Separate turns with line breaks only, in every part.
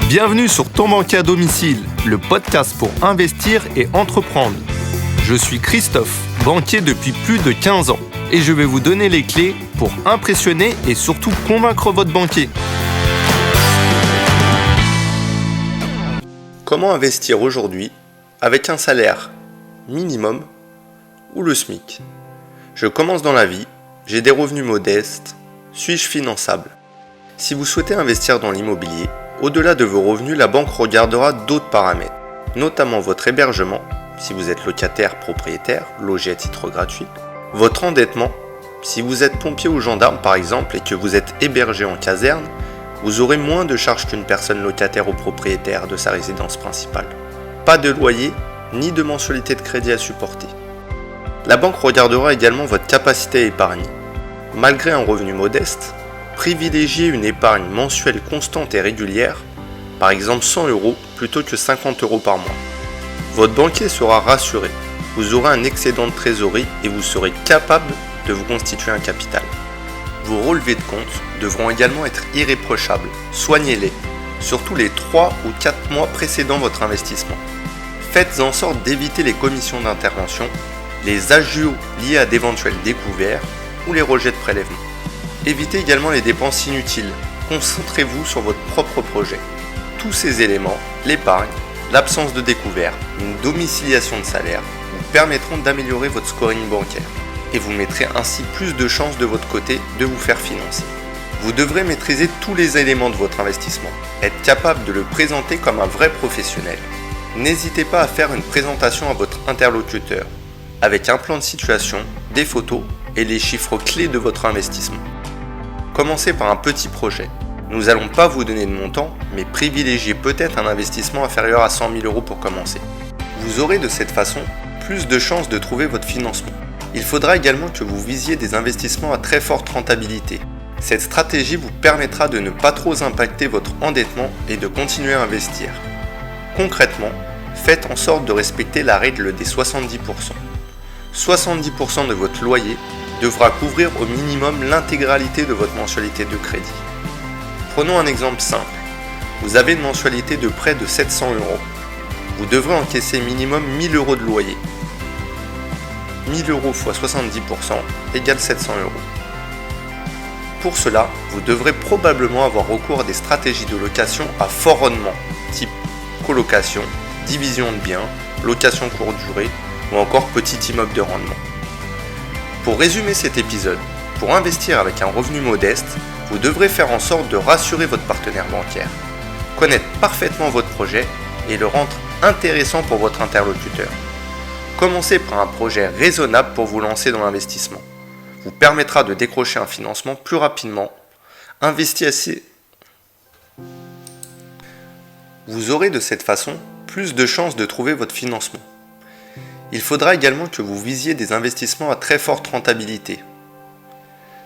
Bienvenue sur Ton banquier à domicile, le podcast pour investir et entreprendre. Je suis Christophe, banquier depuis plus de 15 ans et je vais vous donner les clés pour impressionner et surtout convaincre votre banquier. Comment investir aujourd'hui avec un salaire minimum ou le SMIC? Je commence dans la vie, j'ai des revenus modestes, suis-je finançable? Si vous souhaitez investir dans l'immobilier, au-delà de vos revenus, la banque regardera d'autres paramètres, notamment votre hébergement, si vous êtes locataire, propriétaire, logé à titre gratuit, votre endettement, si vous êtes pompier ou gendarme par exemple et que vous êtes hébergé en caserne, vous aurez moins de charges qu'une personne locataire ou propriétaire de sa résidence principale. Pas de loyer, ni de mensualité de crédit à supporter. La banque regardera également votre capacité à épargner. Malgré un revenu modeste, privilégiez une épargne mensuelle constante et régulière, par exemple 100 € plutôt que 50 € par mois. Votre banquier sera rassuré, vous aurez un excédent de trésorerie et vous serez capable de vous constituer un capital. Vos relevés de compte devront également être irréprochables, soignez-les, surtout les 3 ou 4 mois précédant votre investissement. Faites en sorte d'éviter les commissions d'intervention, les agiots liés à d'éventuels découverts ou les rejets de prélèvement. Évitez également les dépenses inutiles, concentrez-vous sur votre propre projet. Tous ces éléments, l'épargne, l'absence de découvert, une domiciliation de salaire, vous permettront d'améliorer votre scoring bancaire et vous mettrez ainsi plus de chances de votre côté de vous faire financer. Vous devrez maîtriser tous les éléments de votre investissement, être capable de le présenter comme un vrai professionnel. N'hésitez pas à faire une présentation à votre interlocuteur, avec un plan de situation, des photos et les chiffres clés de votre investissement. Commencez par un petit projet. Nous n'allons pas vous donner de montant, mais privilégiez peut-être un investissement inférieur à 100 000 € pour commencer. Vous aurez de cette façon plus de chances de trouver votre financement. Il faudra également que vous visiez des investissements à très forte rentabilité. Cette stratégie vous permettra de ne pas trop impacter votre endettement et de continuer à investir. Concrètement, faites en sorte de respecter la règle des 70%. 70% de votre loyer devra couvrir au minimum l'intégralité de votre mensualité de crédit. Prenons un exemple simple. Vous avez une mensualité de près de 700 €. Vous devrez encaisser minimum 1000 € de loyer. 1000 € x 70% égale 700 €. Pour cela, vous devrez probablement avoir recours à des stratégies de location à fort rendement, type colocation, division de biens, location courte durée ou encore petit immeuble de rendement. Pour résumer cet épisode, pour investir avec un revenu modeste, vous devrez faire en sorte de rassurer votre partenaire bancaire, connaître parfaitement votre projet et le rendre intéressant pour votre interlocuteur. Commencez par un projet raisonnable pour vous lancer dans l'investissement. Vous permettra de décrocher un financement plus rapidement. Vous aurez de cette façon plus de chances de trouver votre financement. Il faudra également que vous visiez des investissements à très forte rentabilité.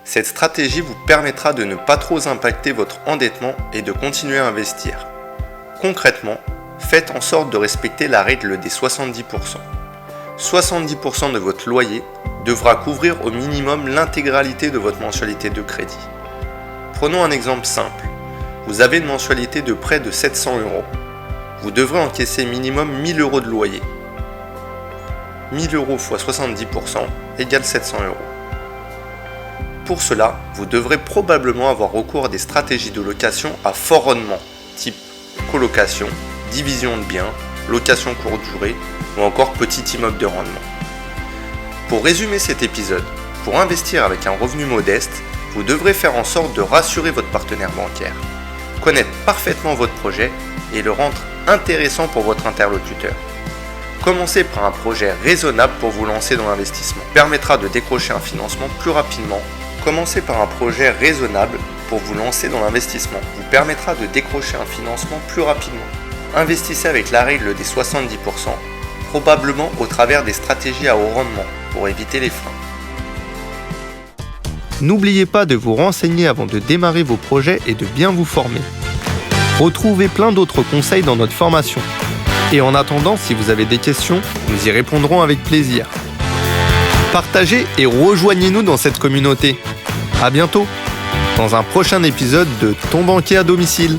Cette stratégie vous permettra de ne pas trop impacter votre endettement et de continuer à investir. Concrètement, faites en sorte de respecter la règle des 70%. 70% de votre loyer devra couvrir au minimum l'intégralité de votre mensualité de crédit. Prenons un exemple simple. Vous avez une mensualité de près de 700 €. Vous devrez encaisser minimum 1000 € de loyer. 1000 € x 70% égale 700 €. Pour cela, vous devrez probablement avoir recours à des stratégies de location à fort rendement, type colocation, division de biens, location courte durée ou encore petit immeuble de rendement. Pour résumer cet épisode, pour investir avec un revenu modeste, vous devrez faire en sorte de rassurer votre partenaire bancaire, connaître parfaitement votre projet et le rendre intéressant pour votre interlocuteur. Commencez par un projet raisonnable pour vous lancer dans l'investissement. Permettra de décrocher un financement plus rapidement. Commencez par un projet raisonnable pour vous lancer dans l'investissement. Vous permettra de décrocher un financement plus rapidement. Investissez avec la règle des 70%, probablement au travers des stratégies à haut rendement pour éviter les freins. N'oubliez pas de vous renseigner avant de démarrer vos projets et de bien vous former. Retrouvez plein d'autres conseils dans notre formation. Et en attendant, si vous avez des questions, nous y répondrons avec plaisir. Partagez et rejoignez-nous dans cette communauté. À bientôt dans un prochain épisode de Ton banquier à domicile.